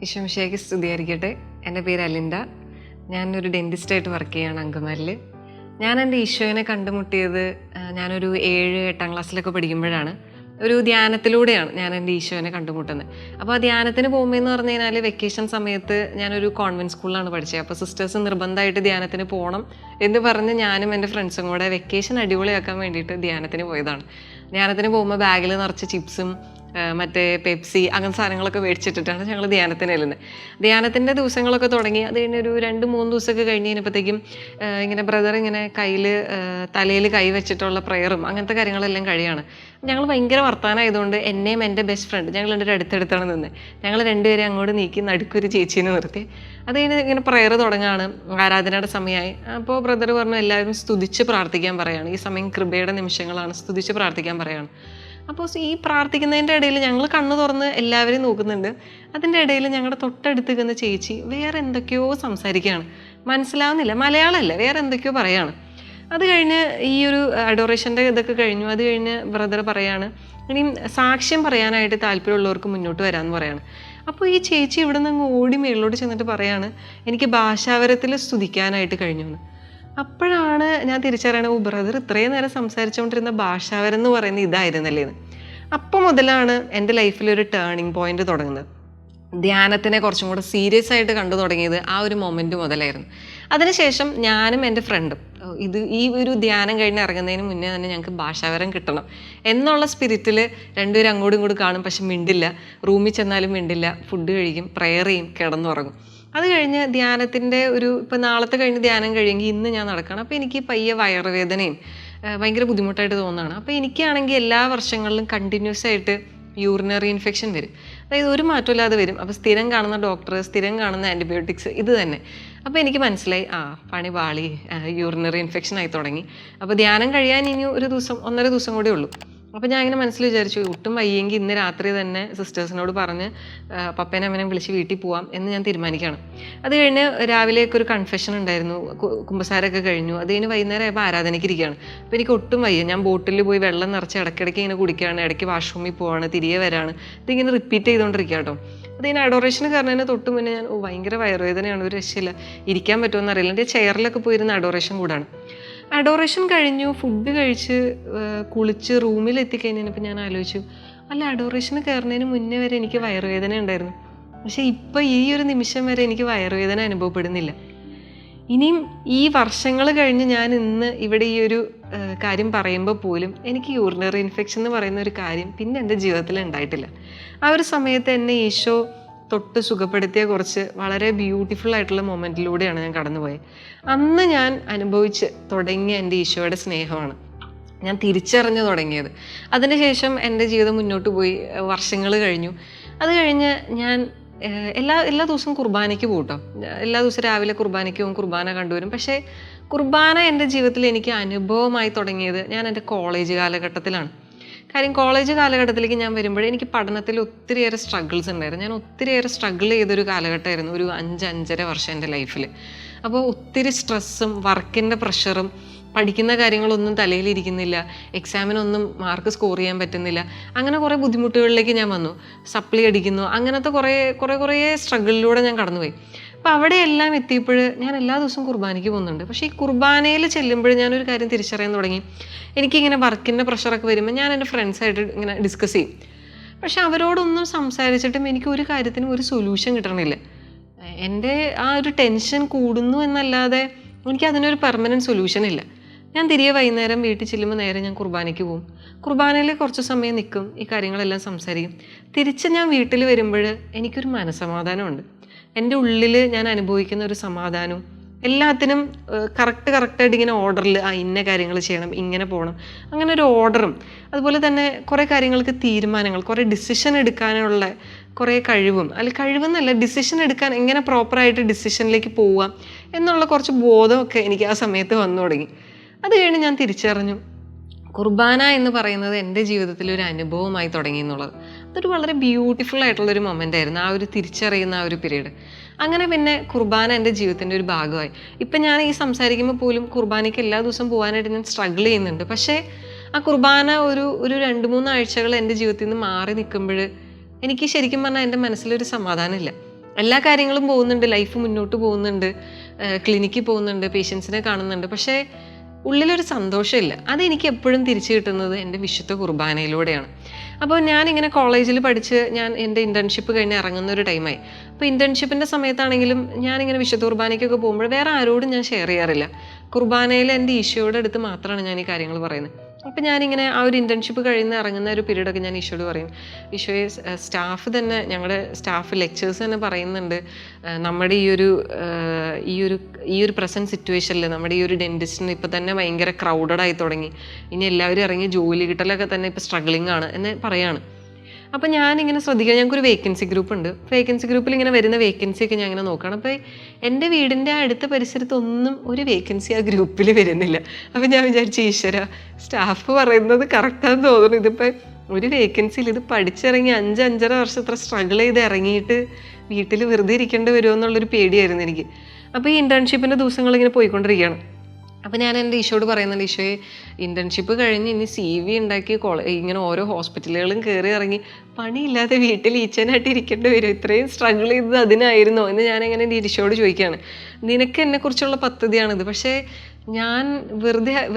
ഈശോമിശിഹായ്ക്ക് സ്തുതിയായിരിക്കട്ടെ. എൻ്റെ പേര് അലിൻഡ. ഞാനൊരു ഡെൻറ്റിസ്റ്റായിട്ട് വർക്ക് ചെയ്യുകയാണ് അങ്കമാലിൽ. ഞാൻ എൻ്റെ ഈശോയെ കണ്ടുമുട്ടിയത് ഞാനൊരു 7-8 ക്ലാസ്സിലൊക്കെ പഠിക്കുമ്പോഴാണ്. ഒരു ധ്യാനത്തിലൂടെയാണ് ഞാൻ എൻ്റെ ഈശോയെ കണ്ടുമുട്ടുന്നത്. അപ്പോൾ ആ ധ്യാനത്തിന് പോകുമ്പോഴെന്ന് പറഞ്ഞു കഴിഞ്ഞാൽ വെക്കേഷൻ സമയത്ത് ഞാനൊരു കോൺവെൻറ്റ് സ്കൂളിലാണ് പഠിച്ചത്. അപ്പോൾ സിസ്റ്റേഴ്സ് നിർബന്ധമായിട്ട് ധ്യാനത്തിന് പോകണം എന്ന് പറഞ്ഞ് ഞാനും എൻ്റെ ഫ്രണ്ട്സും കൂടെ വെക്കേഷൻ അടിപൊളിയാക്കാൻ വേണ്ടിയിട്ട് ധ്യാനത്തിന് പോയതാണ്. ധ്യാനത്തിന് പോകുമ്പോൾ ബാഗിൽ നിറച്ച് ചിപ്സും മറ്റേ പെപ്സി അങ്ങനത്തെ സാധനങ്ങളൊക്കെ മേടിച്ചിട്ടിട്ടാണ് ഞങ്ങൾ ധ്യാനത്തിന് ചെല്ലുന്നത്. ധ്യാനത്തിൻ്റെ ദിവസങ്ങളൊക്കെ തുടങ്ങി. അത് കഴിഞ്ഞ് ഒരു 2-3 ദിവസമൊക്കെ കഴിഞ്ഞ് കഴിഞ്ഞപ്പോഴത്തേക്കും ഇങ്ങനെ ബ്രദർ ഇങ്ങനെ തലയിൽ കൈ വെച്ചിട്ടുള്ള പ്രയറും അങ്ങനത്തെ കാര്യങ്ങളെല്ലാം കഴിയാണ്. ഞങ്ങൾ ഭയങ്കര വർത്താനമായതുകൊണ്ട് എന്നെയും എൻ്റെ ബെസ്റ്റ് ഫ്രണ്ട് ഞങ്ങൾ രണ്ടുപേരും അടുത്തടുത്താണ് നിന്നത്. ഞങ്ങൾ രണ്ടുപേരും അങ്ങോട്ട് നീക്കി നടുക്കൊരു ചേച്ചീനെ നിർത്തി. അത് കഴിഞ്ഞ് ഇങ്ങനെ പ്രയർ തുടങ്ങുകയാണ്. ആരാധനയുടെ സമയമായി. അപ്പോൾ ബ്രദർ പറഞ്ഞു എല്ലാവരും സ്തുതിച്ച് പ്രാർത്ഥിക്കാൻ പറയുകയാണ്. ഈ സമയം കൃപയുടെ നിമിഷങ്ങളാണ്, സ്തുതിച്ച് പ്രാർത്ഥിക്കാൻ പറയുകയാണ്. അപ്പോൾ ഈ പ്രാർത്ഥിക്കുന്നതിൻ്റെ ഇടയിൽ ഞങ്ങൾ കണ്ണു തുറന്ന് എല്ലാവരെയും നോക്കുന്നുണ്ട്. അതിൻ്റെ ഇടയിൽ ഞങ്ങളുടെ തൊട്ടടുത്ത് നിൽക്കുന്ന ചേച്ചി വേറെ എന്തൊക്കെയോ സംസാരിക്കുകയാണ്. മനസ്സിലാവുന്നില്ല, മലയാളമല്ല, വേറെ എന്തൊക്കെയോ പറയാണ്. അത് കഴിഞ്ഞ് ഈ ഒരു അഡോറേഷൻ്റെ ഇതൊക്കെ കഴിഞ്ഞു. അത് കഴിഞ്ഞ് ബ്രദർ പറയാണ് ഇനിയും സാക്ഷ്യം പറയാനായിട്ട് താല്പര്യമുള്ളവർക്ക് മുന്നോട്ട് വരാമെന്ന് പറയാണ്. അപ്പോൾ ഈ ചേച്ചി ഇവിടെ നിന്ന് അങ്ങ് ഓടി മേളിലോട്ട് ചെന്നിട്ട് പറയാണ് എനിക്ക് ഭാഷാവരത്തിൽ സ്തുതിക്കാനായിട്ട് കഴിഞ്ഞു എന്ന്. അപ്പോഴാണ് ഞാൻ തിരിച്ചറിയണത്, ബ്രദർ ഇത്രയും നേരം സംസാരിച്ചുകൊണ്ടിരുന്ന ഭാഷാവരം എന്ന് പറയുന്നത് ഇതായിരുന്നല്ലേ എന്ന്. അപ്പം മുതലാണ് എൻ്റെ ലൈഫിലൊരു ടേണിംഗ് പോയിന്റ് തുടങ്ങുന്നത്. ധ്യാനത്തിനെ കുറച്ചും കൂടെ സീരിയസ് ആയിട്ട് കണ്ടു തുടങ്ങിയത് ആ ഒരു മൊമെൻറ്റ് മുതലായിരുന്നു. അതിനുശേഷം ഞാനും എൻ്റെ ഫ്രണ്ടും ഈ ഒരു ധ്യാനം കഴിഞ്ഞ് ഇറങ്ങുന്നതിന് മുന്നേ തന്നെ ഞങ്ങൾക്ക് ഭാഷാവരം കിട്ടണം എന്നുള്ള സ്പിരിറ്റിൽ രണ്ടുപേരും അങ്ങോട്ടും ഇങ്ങോട്ടും കാണും, പക്ഷെ മിണ്ടില്ല. റൂമിൽ ചെന്നാലും മിണ്ടില്ല. ഫുഡ് കഴിക്കും, പ്രെയർ ചെയ്യും, കിടന്നുറങ്ങും. അത് കഴിഞ്ഞ് ധ്യാനത്തിൻ്റെ ഇപ്പം നാളത്തെ കഴിഞ്ഞ് ധ്യാനം കഴിയുമെങ്കിൽ ഇന്ന് ഞാൻ നടക്കണം. അപ്പോൾ എനിക്ക് പയ്യെ വയറുവേദനയും ഭയങ്കര ബുദ്ധിമുട്ടായിട്ട് തോന്നുകയാണ്. അപ്പോൾ എനിക്കാണെങ്കിൽ എല്ലാ വർഷങ്ങളിലും കണ്ടിന്യൂസ് ആയിട്ട് യൂറിനറി ഇൻഫെക്ഷൻ വരും. അതായത് ഒരു മാറ്റമില്ലാതെ വരും. അപ്പോൾ സ്ഥിരം കാണുന്ന ഡോക്ടർ, സ്ഥിരം കാണുന്ന ആൻറ്റിബയോട്ടിക്സ് ഇത് തന്നെ. അപ്പോൾ എനിക്ക് മനസ്സിലായി പണി പാളി, യൂറിനറി ഇൻഫെക്ഷൻ ആയി തുടങ്ങി. അപ്പോൾ ധ്യാനം കഴിയാൻ ഇനി 1-1.5 ദിവസം കൂടെ ഉള്ളൂ. അപ്പോൾ ഞാൻ ഇങ്ങനെ മനസ്സിൽ വിചാരിച്ചു ഒട്ടും വയ്യെങ്കിൽ ഇന്ന് രാത്രി തന്നെ സിസ്റ്റേഴ്സിനോട് പറഞ്ഞ് പപ്പേനെ അമ്മനെ വിളിച്ച് വീട്ടിൽ പോവാം എന്ന് ഞാൻ തീരുമാനിക്കുകയാണ്. അത് കഴിഞ്ഞ് രാവിലെയൊക്കെ ഒരു കൺഫെഷൻ ഉണ്ടായിരുന്നു. കുമ്പസാരമൊക്കെ കഴിഞ്ഞു. അത് കഴിഞ്ഞ് വൈകുന്നേരം ആയപ്പോൾ ആരാധനയ്ക്ക് ഇരിക്കുകയാണ്. അപ്പോൾ എനിക്ക് ഒട്ടും വയ്യ. ഞാൻ ബോട്ടിൽ പോയി വെള്ളം നിറച്ച് ഇടയ്ക്കിടയ്ക്ക് ഇങ്ങനെ കുടിക്കുകയാണ്. ഇടയ്ക്ക് വാഷ്റൂമിൽ പോവാണ്, തിരികെ വരാണ്. ഇതിങ്ങനെ റിപ്പീറ്റ് ചെയ്തുകൊണ്ടിരിക്കുക കേട്ടോ. അത് കഴിഞ്ഞ് അഡോറേഷന് കയറുന്നതിന് തൊട്ട് മുന്നേ ഞാൻ ഭയങ്കര വയറുവേദനയാണ്, ഒരു രക്ഷയില്ല, ഇരിക്കാൻ പറ്റുമെന്ന് അറിയില്ല. എൻ്റെ ചെയറിലൊക്കെ പോയിരുന്ന അഡോറേഷൻ കൂടാണ്. അഡോറേഷൻ കഴിഞ്ഞു, ഫുഡ് കഴിച്ച് കുളിച്ച് റൂമിൽ എത്തിക്കഴിഞ്ഞപ്പോൾ ഞാൻ ആലോചിച്ചു, അല്ല അഡോറേഷന് കയറുന്നതിന് മുന്നേ വരെ എനിക്ക് വയറുവേദന ഉണ്ടായിരുന്നു, പക്ഷേ ഇപ്പോൾ ഈ ഒരു നിമിഷം വരെ എനിക്ക് വയറുവേദന അനുഭവപ്പെടുന്നില്ല. ഇനിയും ഈ വർഷങ്ങൾ കഴിഞ്ഞ് ഞാൻ ഇന്ന് ഇവിടെ ഈ ഒരു കാര്യം പറയുമ്പോൾ പോലും എനിക്ക് യൂറിനറി ഇൻഫെക്ഷൻ എന്ന് പറയുന്ന ഒരു കാര്യം പിന്നെ എൻ്റെ ജീവിതത്തിൽ ഉണ്ടായിട്ടില്ല. ആ ഒരു സമയത്ത് എന്നെ ഈശോ തൊട്ട് സുഖപ്പെടുത്തിയ കുറച്ച് വളരെ ബ്യൂട്ടിഫുൾ ആയിട്ടുള്ള മൊമെൻറ്റിലൂടെയാണ് ഞാൻ കടന്നുപോയത്. അന്ന് ഞാൻ അനുഭവിച്ച് തുടങ്ങിയ എൻ്റെ ഈശോയുടെ സ്നേഹമാണ് ഞാൻ തിരിച്ചറിഞ്ഞു തുടങ്ങിയത്. അതിനുശേഷം എൻ്റെ ജീവിതം മുന്നോട്ട് പോയി. വർഷങ്ങൾ കഴിഞ്ഞു. അത് കഴിഞ്ഞ് ഞാൻ എല്ലാ ദിവസവും കുർബാനയ്ക്ക് പോകും കേട്ടോ. എല്ലാ ദിവസവും രാവിലെ കുർബാനയ്ക്ക് പോകും, കുർബാന കണ്ടുവരും. പക്ഷേ കുർബാന എൻ്റെ ജീവിതത്തിൽ എനിക്ക് അനുഭവമായി തുടങ്ങിയത് ഞാൻ എൻ്റെ കോളേജ് കാലഘട്ടത്തിലാണ്. കാര്യം കോളേജ് കാലഘട്ടത്തിലേക്ക് ഞാൻ വരുമ്പോൾ എനിക്ക് പഠനത്തിൽ ഒത്തിരിയേറെ സ്ട്രഗിൾസ് ഉണ്ടായിരുന്നു. ഞാൻ ഒത്തിരിയേറെ സ്ട്രഗിൾ ചെയ്തൊരു കാലഘട്ടമായിരുന്നു ഒരു 5-5.5 വർഷം എൻ്റെ ലൈഫിൽ. അപ്പോൾ ഒത്തിരി സ്ട്രെസ്സും വർക്കിൻ്റെ പ്രഷറും, പഠിക്കുന്ന കാര്യങ്ങളൊന്നും തലയിലിരിക്കുന്നില്ല, എക്സാമിനൊന്നും മാർക്ക് സ്കോർ ചെയ്യാൻ പറ്റുന്നില്ല, അങ്ങനെ കുറേ ബുദ്ധിമുട്ടുകളിലേക്ക് ഞാൻ വന്നു. സപ്ലി അടിക്കുന്നു, അങ്ങനത്തെ കുറേ സ്ട്രഗിളിലൂടെ ഞാൻ കടന്നുപോയി. അപ്പോൾ അവിടെയെല്ലാം എത്തിയപ്പോൾ ഞാൻ എല്ലാ ദിവസവും കുർബാനയ്ക്ക് പോകുന്നുണ്ട്. പക്ഷേ ഈ കുർബാനയിൽ ചെല്ലുമ്പോൾ ഞാനൊരു കാര്യം തിരിച്ചറിയാൻ തുടങ്ങി. എനിക്കിങ്ങനെ വർക്കിൻ്റെ പ്രഷറൊക്കെ വരുമ്പോൾ ഞാൻ എൻ്റെ ഫ്രണ്ട്സായിട്ട് ഇങ്ങനെ ഡിസ്കസ് ചെയ്യും. പക്ഷെ അവരോടൊന്നും സംസാരിച്ചിട്ടും എനിക്ക് ഒരു കാര്യത്തിനും ഒരു സൊല്യൂഷൻ കിട്ടണില്ല. എൻ്റെ ആ ഒരു ടെൻഷൻ കൂടുന്നു എന്നല്ലാതെ എനിക്ക് അതിനൊരു പെർമനൻറ്റ് സൊല്യൂഷൻ ഇല്ല. ഞാൻ തിരികെ വൈകുന്നേരം വീട്ടിൽ ചെല്ലുമ്പോൾ നേരെ ഞാൻ കുർബാനയ്ക്ക് പോകും. കുർബാനയിൽ കുറച്ച് സമയം നിൽക്കും, ഈ കാര്യങ്ങളെല്ലാം സംസാരിക്കും. തിരിച്ച് ഞാൻ വീട്ടിൽ വരുമ്പോൾ എനിക്കൊരു മനസ്സമാധാനമുണ്ട്. എൻ്റെ ഉള്ളിൽ ഞാൻ അനുഭവിക്കുന്ന ഒരു സമാധാനവും എല്ലാത്തിനും കറക്റ്റായിട്ട് ഇങ്ങനെ ഓർഡറിൽ ഇന്ന കാര്യങ്ങൾ ചെയ്യണം, ഇങ്ങനെ പോകണം, അങ്ങനെ ഒരു ഓർഡറും, അതുപോലെ തന്നെ കുറേ കാര്യങ്ങൾക്ക് തീരുമാനങ്ങൾ, കുറേ ഡിസിഷൻ എടുക്കാനുള്ള കുറേ കഴിവും, കഴിവെന്നല്ല, ഡിസിഷൻ എടുക്കാൻ എങ്ങനെ പ്രോപ്പറായിട്ട് ഡിസിഷനിലേക്ക് പോവാം എന്നുള്ള കുറച്ച് ബോധമൊക്കെ എനിക്ക് ആ സമയത്ത് വന്നു തുടങ്ങി. അത് കഴിഞ്ഞ് ഞാൻ തിരിച്ചറിഞ്ഞു കുർബാന എന്ന് പറയുന്നത് എൻ്റെ ജീവിതത്തിൽ ഒരു അനുഭവമായി തുടങ്ങി എന്നുള്ളത്. അതൊരു വളരെ ബ്യൂട്ടിഫുൾ ആയിട്ടുള്ളൊരു മൊമെൻ്റ് ആയിരുന്നു, ആ ഒരു തിരിച്ചറിയുന്ന ആ ഒരു പീരീഡ്. അങ്ങനെ പിന്നെ കുർബാന എൻ്റെ ജീവിതത്തിൻ്റെ ഒരു ഭാഗമായി. ഇപ്പം ഞാൻ ഈ സംസാരിക്കുമ്പോൾ പോലും കുർബാനയ്ക്ക് എല്ലാ ദിവസവും പോകാനായിട്ട് ഞാൻ സ്ട്രഗിൾ ചെയ്യുന്നുണ്ട്. പക്ഷേ ആ കുർബാന ഒരു 2-3 ആഴ്ചകൾ എൻ്റെ ജീവിതത്തിൽ നിന്ന് മാറി നിൽക്കുമ്പോൾ എനിക്ക് ശരിക്കും പറഞ്ഞാൽ എൻ്റെ മനസ്സിലൊരു സമാധാനമില്ല. എല്ലാ കാര്യങ്ങളും പോകുന്നുണ്ട്, ലൈഫ് മുന്നോട്ട് പോകുന്നുണ്ട്, ക്ലിനിക്കിൽ പോകുന്നുണ്ട്, പേഷ്യൻസിനെ കാണുന്നുണ്ട്. പക്ഷേ ഉള്ളിലൊരു സന്തോഷമില്ല. അതെനിക്ക് എപ്പോഴും തിരിച്ചു കിട്ടുന്നത് എൻ്റെ വിശുദ്ധ കുർബാനയിലൂടെയാണ്. അപ്പോൾ ഞാനിങ്ങനെ കോളേജിൽ പഠിച്ച് ഞാൻ എൻ്റെ ഇൻറ്റേൺഷിപ്പ് കഴിഞ്ഞ് ഇറങ്ങുന്ന ഒരു ടൈമായി. അപ്പോൾ ഇൻറ്റേൺഷിപ്പിൻ്റെ സമയത്താണെങ്കിലും ഞാനിങ്ങനെ വിശുദ്ധ കുർബാനയ്ക്കൊക്കെ പോകുമ്പോൾ വേറെ ആരോടും ഞാൻ ഷെയർ ചെയ്യാറില്ല. കുർബാനയിൽ എൻ്റെ ഈശോയുടെ അടുത്ത് മാത്രമാണ് ഞാൻ ഈ കാര്യങ്ങൾ പറയുന്നത്. അപ്പം ഞാനിങ്ങനെ ആ ഒരു ഇൻറ്റേൺഷിപ്പ് കഴിയുന്ന ഇറങ്ങുന്ന ഒരു പീരീഡൊക്കെ ഞാൻ ഈശോയോട് പറയും, ഈശോയെ സ്റ്റാഫ് തന്നെ, ഞങ്ങളുടെ സ്റ്റാഫ് ലെക്ചേഴ്സ് തന്നെ പറയുന്നുണ്ട്, നമ്മുടെ ഈ ഒരു പ്രസൻറ്റ് സിറ്റുവേഷനിൽ നമ്മുടെ ഈ ഒരു ഡെൻറ്റിസ്റ്റിന് ഇപ്പോൾ തന്നെ ഭയങ്കര ക്രൗഡഡായി തുടങ്ങി, ഇനി എല്ലാവരും ഇറങ്ങി ജോലി കിട്ടലൊക്കെ തന്നെ ഇപ്പോൾ സ്ട്രഗ്ലിംഗ് ആണ് എന്ന് പറയാണ്. അപ്പം ഞാനിങ്ങനെ ശ്രദ്ധിക്കുക, ഞങ്ങൾക്കൊരു വേക്കൻസി ഗ്രൂപ്പ് ഉണ്ട്. വേക്കൻസി ഗ്രൂപ്പിൽ ഇങ്ങനെ വരുന്ന വേക്കൻസിയൊക്കെ ഞാൻ ഇങ്ങനെ നോക്കുകയാണ്. അപ്പോൾ എൻ്റെ വീടിൻ്റെ അടുത്ത പരിസരത്തൊന്നും ഒരു വേക്കൻസി ആ ഗ്രൂപ്പിൽ വരുന്നില്ല. അപ്പം ഞാൻ വിചാരിച്ചു, ഈശ്വര, സ്റ്റാഫ് പറയുന്നത് കറക്റ്റാന്ന് തോന്നുന്നു. ഇതിപ്പോൾ ഒരു വേക്കൻസിയിൽ ഇത് പഠിച്ചിറങ്ങി 5-5.5 വർഷം സ്ട്രഗിൾ ചെയ്ത് ഇറങ്ങിയിട്ട് വീട്ടിൽ വെറുതെ ഇരിക്കേണ്ടി വരുമോ എന്നുള്ളൊരു പേടിയായിരുന്നു എനിക്ക്. അപ്പോൾ ഈ ഇൻറ്റേൺഷിപ്പിൻ്റെ ദിവസങ്ങളിങ്ങനെ പോയിക്കൊണ്ടിരിക്കുകയാണ്. അപ്പോൾ ഞാൻ എൻ്റെ ഈശോയോട് പറയുന്നുണ്ട്, ഈശോയെ, ഇൻറ്റേൺഷിപ്പ് കഴിഞ്ഞ് ഇനി CV ഉണ്ടാക്കി ഇങ്ങനെ ഓരോ ഹോസ്പിറ്റലുകളും കയറി ഇറങ്ങി പണിയില്ലാതെ വീട്ടിൽ ഈച്ചനായിട്ട് ഇരിക്കേണ്ടി വരും, ഇത്രയും സ്ട്രഗിൾ ചെയ്തത് അതിനായിരുന്നോ എന്ന് ഞാനങ്ങനെ എൻ്റെ ഈശോയോട് ചോദിക്കുകയാണ്. നിനക്ക് എന്നെക്കുറിച്ചുള്ള പദ്ധതിയാണിത്, പക്ഷേ ഞാൻ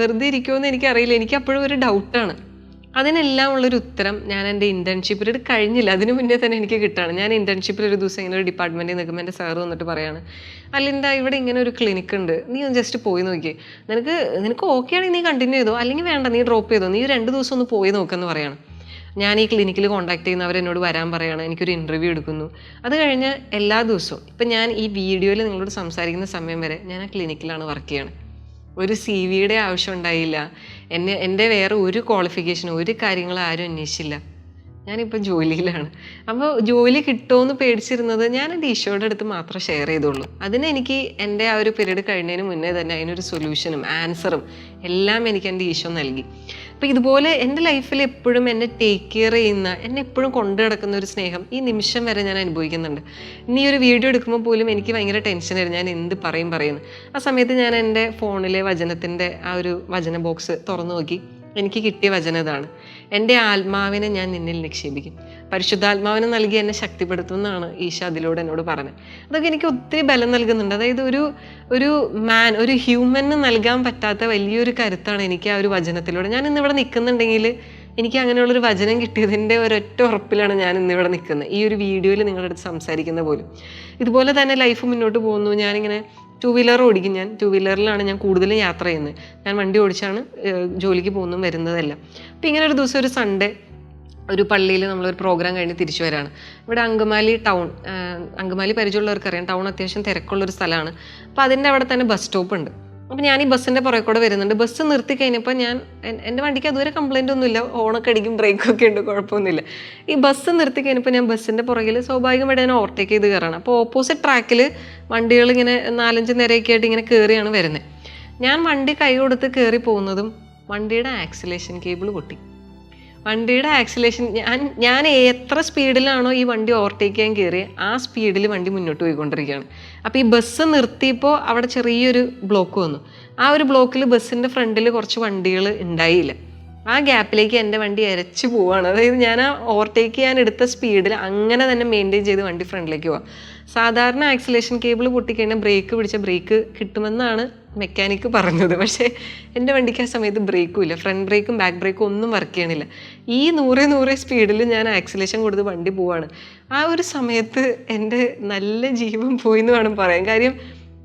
വെറുതെ ഇരിക്കുമോ എന്ന് എനിക്കറിയില്ല. എനിക്ക് അപ്പോഴും ഒരു ഡൗട്ടാണ്. അതിനെല്ലാം ഉള്ളൊരു ഉത്തരം ഞാൻ എൻ്റെ ഇൻറ്റേൺഷിപ്പ് പീരീഡ് കഴിഞ്ഞില്ല, അതിന് മുന്നേ തന്നെ എനിക്ക് കിട്ടുകയാണ്. ഞാൻ ഇൻറ്റേൺഷിപ്പിൽ ഒരു ദിവസം ഇങ്ങനെ ഒരു ഡിപ്പാർട്ട്മെൻറ്റിൽ നിൽക്കുമ്പോൾ എൻ്റെ സാറ് വന്നിട്ട് പറയാണ്, അലിൻഡ, ഇവിടെ ഇങ്ങനെ ഒരു ക്ലിനിക്ക് ഉണ്ട്, നീ ഒന്ന് ജസ്റ്റ് പോയി നോക്കിയേ, നിനക്ക് ഓക്കെ ആണെങ്കിൽ നീ കണ്ടിന്യൂ ചെയ്തോ, അല്ലെങ്കിൽ വേണ്ട നീ ഡ്രോപ്പ് ചെയ്തോ, നീ 2 ദിവസം ഒന്ന് പോയി നോക്കുമെന്ന് പറയാണ്. ഞാൻ ഈ ക്ലിനിക്കിൽ കോൺടാക്ട് ചെയ്യുന്നവർ എന്നോട് വരാൻ പറയുകയാണ്, എനിക്കൊരു ഇൻ്റർവ്യൂ എടുക്കുന്നു. അത് കഴിഞ്ഞ് എല്ലാ ദിവസവും ഇപ്പം ഞാൻ ഈ വീഡിയോയിൽ നിങ്ങളോട് സംസാരിക്കുന്ന സമയം വരെ ഞാൻ ആ ക്ലിനിക്കിലാണ് വർക്ക് ചെയ്യണം. ഒരു CV-യുടെ ആവശ്യം ഉണ്ടായില്ല, എൻ്റെ വേറെ ഒരു ക്വാളിഫിക്കേഷനും ഒരു കാര്യങ്ങളും ആരും അന്വേഷിച്ചില്ല. ഞാനിപ്പോൾ ജോലിയിലാണ്. അപ്പോൾ ജോലി കിട്ടുമോയെന്ന് പേടിച്ചിരുന്നത് ഞാൻ എൻ്റെ ഈശോയുടെ അടുത്ത് മാത്രമേ ഷെയർ ചെയ്തുള്ളൂ. അതിനെനിക്ക് എൻ്റെ ആ ഒരു പീരീഡ് കഴിയുന്നതിന് മുന്നേ തന്നെ അതിനൊരു സൊല്യൂഷനും ആൻസറും എല്ലാം എനിക്ക് എൻ്റെ ഈശോ നൽകി. അപ്പോൾ ഇതുപോലെ എൻ്റെ ലൈഫിൽ എപ്പോഴും എന്നെ ടേക്ക് കെയർ ചെയ്യുന്ന, എന്നെ എപ്പോഴും കൊണ്ടു നടക്കുന്ന ഒരു സ്നേഹം ഈ നിമിഷം വരെ ഞാൻ അനുഭവിക്കുന്നുണ്ട്. ഇനി ഒരു വീഡിയോ എടുക്കുമ്പോൾ പോലും എനിക്ക് ഭയങ്കര ടെൻഷനായിരുന്നു, ഞാൻ എന്ത് പറയുന്നു. ആ സമയത്ത് ഞാൻ എൻ്റെ ഫോണിലെ വചനത്തിൻ്റെ ആ ഒരു വചന ബോക്സ് തുറന്നു നോക്കി. എനിക്ക് കിട്ടിയ വചനം ഇതാണ്, എൻ്റെ ആത്മാവിനെ ഞാൻ നിന്നിൽ നിക്ഷേപിക്കും, പരിശുദ്ധാത്മാവിനെ നൽകി എന്നെ ശക്തിപ്പെടുത്തുമെന്നാണ് ഈശോ അതിലൂടെ എന്നോട് പറഞ്ഞത്. അതൊക്കെ എനിക്ക് ഒത്തിരി ബലം നൽകുന്നുണ്ട്. അതായത് ഒരു ഹ്യൂമന് നൽകാൻ പറ്റാത്ത വലിയൊരു കരുത്താണ് എനിക്ക് ആ ഒരു വചനത്തിലൂടെ. ഞാൻ ഇന്നിവിടെ നിൽക്കുന്നുണ്ടെങ്കിൽ എനിക്ക് അങ്ങനെയുള്ളൊരു വചനം കിട്ടിയതിൻ്റെ ഒരൊറ്റ ഉറപ്പിലാണ് ഞാൻ ഇന്നിവിടെ നിൽക്കുന്നത്, ഈ ഒരു വീഡിയോയിൽ നിങ്ങളുടെ അടുത്ത് സംസാരിക്കുന്ന പോലും. ഇതുപോലെ തന്നെ ലൈഫ് മുന്നോട്ട് പോകുന്നു. ഞാനിങ്ങനെ 2 വീലർ ഓടിക്കും. ഞാൻ 2 വീലറിലാണ് ഞാൻ കൂടുതലും യാത്ര ചെയ്യുന്നത്. ഞാൻ വണ്ടി ഓടിച്ചാണ് ജോലിക്ക് പോകുന്നതും വരുന്നതെല്ലാം. അപ്പോൾ ഇങ്ങനെ ഒരു ദിവസം, ഒരു സൺഡേ, ഒരു പള്ളിയിൽ നമ്മളൊരു പ്രോഗ്രാം കഴിഞ്ഞ് തിരിച്ചു വരാണ്. ഇവിടെ അങ്കമാലി ടൗൺ, അങ്കമാലി പരിചയമുള്ളവർക്കറിയാം, ടൗൺ അത്യാവശ്യം തിരക്കുള്ളൊരു സ്ഥലമാണ്. അപ്പോൾ അതിൻ്റെ അവിടെ തന്നെ ബസ് സ്റ്റോപ്പ് ഉണ്ട്. അപ്പോൾ ഞാൻ ഈ ബസ്സിൻ്റെ പുറകെ കൂടെ വരുന്നുണ്ട്. ബസ് നിർത്തി കഴിഞ്ഞപ്പോൾ എൻ്റെ വണ്ടിക്ക് അതുവരെ കംപ്ലൈൻ്റ് ഒന്നുമില്ല, ഓണൊക്കെ അടിക്കും, ബ്രേക്കൊക്കെ ഉണ്ട്, കുഴപ്പമൊന്നുമില്ല. ഈ ബസ് നിർത്തി കഴിഞ്ഞപ്പോൾ ഞാൻ ബസ്സിൻ്റെ പുറകിൽ സ്വാഭാവികമായിട്ട് ഞാൻ ഓവർടേക്ക് ചെയ്ത് കയറാണ്. അപ്പോൾ ഓപ്പോസിറ്റ് ട്രാക്കിൽ വണ്ടികൾ ഇങ്ങനെ 4-5 നിരയൊക്കെ ആയിട്ട് ഇങ്ങനെ കയറിയാണ് വരുന്നത്. ഞാൻ വണ്ടി കൈ കൊടുത്ത് കയറി പോകുന്നതും വണ്ടിയുടെ ആക്സിലേഷൻ കേബിൾ പൊട്ടി. വണ്ടിയുടെ ആക്സിലേഷൻ, ഞാൻ എത്ര സ്പീഡിലാണോ ഈ വണ്ടി ഓവർടേക്ക് ചെയ്യാൻ കയറിയത് ആ സ്പീഡിൽ വണ്ടി മുന്നോട്ട് പോയിക്കൊണ്ടിരിക്കുകയാണ്. അപ്പോൾ ഈ ബസ് നിർത്തിയപ്പോൾ അവിടെ ചെറിയൊരു ബ്ലോക്ക് വന്നു. ആ ഒരു ബ്ലോക്കിൽ ബസ്സിൻ്റെ ഫ്രണ്ടിൽ കുറച്ച് വണ്ടികൾ ഉണ്ടായില്ല. ആ ഗ്യാപ്പിലേക്ക് എൻ്റെ വണ്ടി ഇരച്ചു പോവുകയാണ്. അതായത് ഞാൻ ആ ഓവർടേക്ക് ചെയ്യാൻ എടുത്ത സ്പീഡിൽ അങ്ങനെ തന്നെ മെയിൻറ്റെയിൻ ചെയ്ത് വണ്ടി ഫ്രണ്ടിലേക്ക് പോവാം. സാധാരണ ആക്സിലേഷൻ കേബിൾ പൊട്ടിക്കഴിഞ്ഞാൽ ബ്രേക്ക് കിട്ടുമെന്നാണ് മെക്കാനിക്ക് പറഞ്ഞത്. പക്ഷേ എൻ്റെ വണ്ടിക്ക് ആ സമയത്ത് ബ്രേക്കും ഇല്ല, ഫ്രണ്ട് ബ്രേക്കും ബാക്ക് ബ്രേക്കും ഒന്നും വർക്ക് ചെയ്യണില്ല. ഈ 100 സ്പീഡിൽ ഞാൻ ആക്സിലേഷൻ കൊടുത്ത് വണ്ടി പോവാണ്. ആ ഒരു സമയത്ത് എൻ്റെ നല്ല ജീവൻ പോയി എന്ന് വേണം പറയാൻ. കാര്യം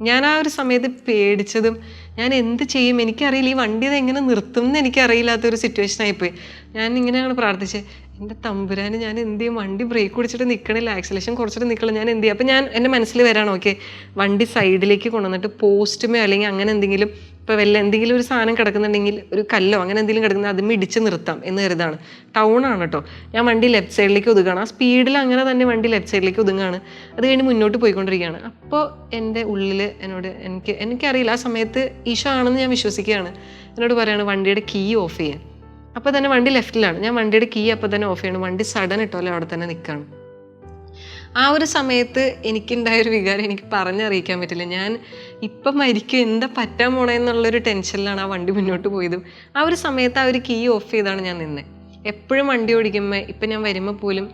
ഞാൻ ആ ഒരു സമയത്ത് പേടിച്ചതും ഞാൻ എന്ത് ചെയ്യും എനിക്കറിയില്ല, ഈ വണ്ടി എങ്ങനെ നിർത്തും എന്ന് എനിക്കറിയില്ലാത്തൊരു സിറ്റുവേഷൻ ആയിപ്പോയി. ഞാൻ ഇങ്ങനെയാണ് പ്രാർത്ഥിച്ചത്, എൻ്റെ തമ്പുരാന് ഞാൻ എന്ത് ചെയ്യും, വണ്ടി ബ്രേക്ക് പിടിച്ചിട്ട് നിൽക്കണില്ല, ആക്സിലേഷൻ കുറച്ചിട്ട് നിൽക്കണം, ഞാൻ എന്ത് ചെയ്യും. അപ്പം എൻ്റെ മനസ്സിൽ വരാണ്, ഓക്കെ, വണ്ടി സൈഡിലേക്ക് കൊണ്ടുവന്നിട്ട് പോസ്റ്റുമേ അല്ലെങ്കിൽ അങ്ങനെ എന്തെങ്കിലും, ഇപ്പോൾ എന്തെങ്കിലും ഒരു സാധനം കിടക്കുന്നുണ്ടെങ്കിൽ, ഒരു കല്ലോ അങ്ങനെ എന്തെങ്കിലും കിടക്കുന്നത് അതും ഇടിച്ച് നിർത്താം എന്ന് കരുതാണ്. ടൗൺ ആണ് കേട്ടോ. ഞാൻ വണ്ടി ലെഫ്റ്റ് സൈഡിലേക്ക് ഒതുങ്ങുകയാണ്. ആ സ്പീഡിൽ അങ്ങനെ തന്നെ വണ്ടി ലെഫ്റ്റ് സൈഡിലേക്ക് ഒതുങ്ങുകയാണ്. അത് കഴിഞ്ഞ് മുന്നോട്ട് പോയിക്കൊണ്ടിരിക്കുകയാണ്. അപ്പോൾ എൻ്റെ ഉള്ളിൽ എനിക്കറിയില്ല, ആ സമയത്ത് ഈശോ ആണെന്ന് ഞാൻ വിശ്വസിക്കുകയാണ്. എന്നോട് പറയുകയാണ് വണ്ടിയുടെ കീ ഓഫ് ചെയ്യാൻ. അപ്പോൾ തന്നെ വണ്ടി ലെഫ്റ്റിലാണ്, ഞാൻ വണ്ടിയുടെ കീ അപ്പോൾ തന്നെ ഓഫ് ചെയ്യണം. വണ്ടി സഡൻ ഇട്ടോലെ അവിടെ തന്നെ നിൽക്കുകയാണ്. ആ ഒരു സമയത്ത് എനിക്കുണ്ടായൊരു വികാരം എനിക്ക് പറഞ്ഞറിയിക്കാൻ പറ്റില്ല. ഞാൻ ഇപ്പം മരിക്കും, എന്താ പറ്റാൻ പോണേന്നുള്ളൊരു ടെൻഷനിലാണ് ആ വണ്ടി മുന്നോട്ട് പോയതും. ആ ഒരു സമയത്ത് ആ ഒരു കീ ഓഫ് ചെയ്താണ് ഞാൻ നിന്നത്. എപ്പോഴും വണ്ടി ഓടിക്കുമ്പോൾ ഇപ്പം ഞാൻ വരുമ്പോൾ പോലും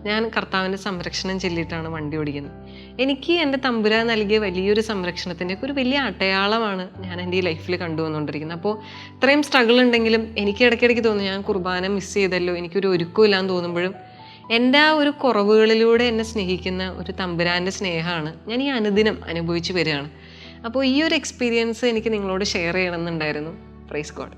ഞാൻ കർത്താവിൻ്റെ സംരക്ഷണം ചൊല്ലിയിട്ടാണ് വണ്ടി ഓടിക്കുന്നത്. എനിക്ക് എൻ്റെ തമ്പുരാൻ നൽകിയ വലിയൊരു സംരക്ഷണത്തിൻ്റെയൊക്കെ ഒരു വലിയ അടയാളമാണ് ഞാൻ എൻ്റെ ഈ ലൈഫിൽ കണ്ടുവന്നുകൊണ്ടിരിക്കുന്നത്. അപ്പോൾ ഇത്രയും സ്ട്രഗിൾ ഉണ്ടെങ്കിലും എനിക്ക് ഇടയ്ക്കിടയ്ക്ക് തോന്നും ഞാൻ കുർബാന മിസ് ചെയ്തല്ലോ, എനിക്കൊരു ഒരുക്കമില്ലാന്ന് തോന്നുമ്പോഴും എൻ്റെ ആ ഒരു കുറവുകളിലൂടെ എന്നെ സ്നേഹിക്കുന്ന ഒരു തമ്പുരാൻ്റെ സ്നേഹമാണ് ഞാൻ ഈ അനുദിനം അനുഭവിച്ച് വരികയാണ്. അപ്പോൾ ഈ ഒരു എക്സ്പീരിയൻസ് എനിക്ക് നിങ്ങളോട് ഷെയർ ചെയ്യണമെന്നുണ്ടായിരുന്നു. Praise God.